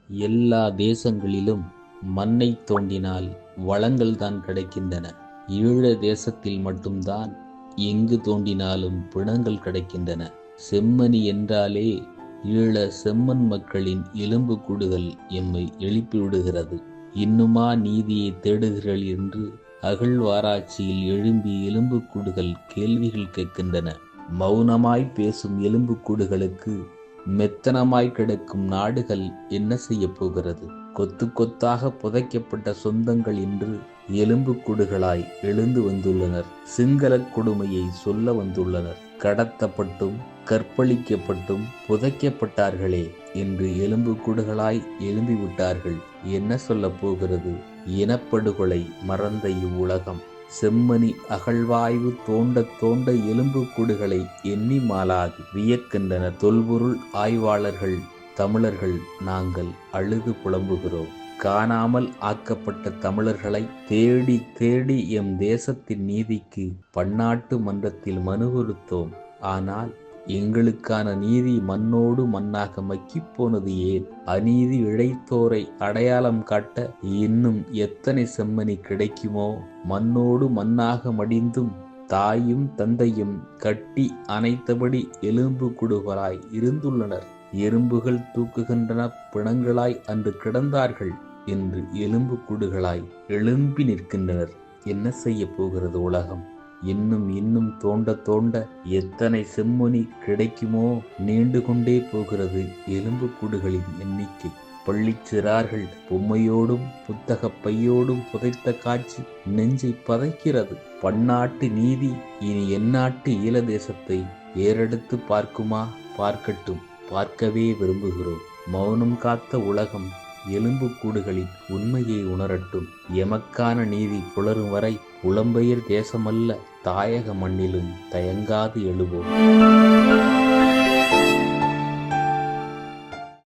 எல்லா தேசங்களிலும் மண்ணை தோண்டினால் வளங்கள் தான் கிடைக்கின்றன. ஈழ தேசத்தில் மட்டும்தான் எங்கு தோண்டினாலும் பிணங்கள் கிடைக்கின்றன. செம்மணி என்றாலே ஈழ செம்மன் மக்களின் எலும்பு கூடுகள் எம்மை எழுப்பிவிடுகிறது. இன்னுமா நீதியை தேடுகிறீர்கள் என்று அகழ்வாராய்ச்சியில் எழும்பி எலும்புக்கூடுகள் கேள்விகள் கேட்கின்றன. மௌனமாய் பேசும் எலும்புக்கூடுகளுக்கு மெத்தனமாய் கிடக்கும் நாடுகள் என்ன செய்ய போகிறது? கொத்து கொத்தாக புதைக்கப்பட்ட சொந்தங்கள் இன்று எலும்புக்கூடுகளாய் எழுந்து வந்துள்ளனர். சிங்கள கொடுமையை சொல்ல வந்துள்ளனர். கடத்தப்பட்டும் கற்பழிக்கப்பட்டும் புதைக்கப்பட்டார்களே என்று எலும்புக்கூடுகளாய் எழும்பிவிட்டார்கள். என்ன சொல்ல போகிறது? இனப்படுகொலை மறந்த இவ்வுலகம் செம்மணி அகழ்வாய்வு தோண்ட தோண்ட எலும்புக்கூடுகளை எண்ணி மாளாது வியக்கின்றனர். தொல்பொருள் ஆய்வாளர்கள் தமிழர்கள் நாங்கள் அழுது புலம்புகிறோம். காணாமல் ஆக்கப்பட்ட தமிழர்களை தேடி தேடி எம் தேசத்தின் நீதிக்கு பன்னாட்டு மன்றத்தில் மனு கொடுத்தோம். ஆனால் எங்களுக்கான நீதி மண்ணோடு மண்ணாக மக்கிப் போனது ஏன்? அநீதி இழைத்தோரை அடையாளம் காட்ட இன்னும் எத்தனை செம்மணி கிடைக்குமோ? மண்ணோடு மண்ணாக மடிந்தும் தாயும் தந்தையும் கட்டி அணைத்தபடி எலும்பு குடுகளாய் இருந்துள்ளனர். எறும்புகள் தூக்குகின்றன பிணங்களாய் அன்று கிடந்தார்கள். என்று எலும்பு கூடுகளாய் எழும்பி நிற்கின்றனர். என்ன செய்ய போகிறது உலகம்? இன்னும் இன்னும் தோண்ட தோண்ட எத்தனை செம்மணி கிடைக்குமோ? நீண்டு கொண்டே போகிறது எலும்பு கூடுகளின் எண்ணிக்கை. பள்ளிச்சிறார்கள் பொம்மையோடும் புத்தக பையோடும் புதைத்த காட்சி நெஞ்சை பதைக்கிறது. பன்னாட்டு நீதி இனி எந்நாட்டு ஈழ தேசத்தை ஏறெடுத்து பார்க்குமா? பார்க்கட்டும், பார்க்கவே விரும்புகிறோம். மௌனம் காத்த உலகம் எலும்புக்கூடுகளின் உண்மையை உணரட்டும். எமக்கான நீதி புலரும் வரை புலம்பெயர் தேசமல்ல தாயக மண்ணிலும் தயங்காது எழுவோம்.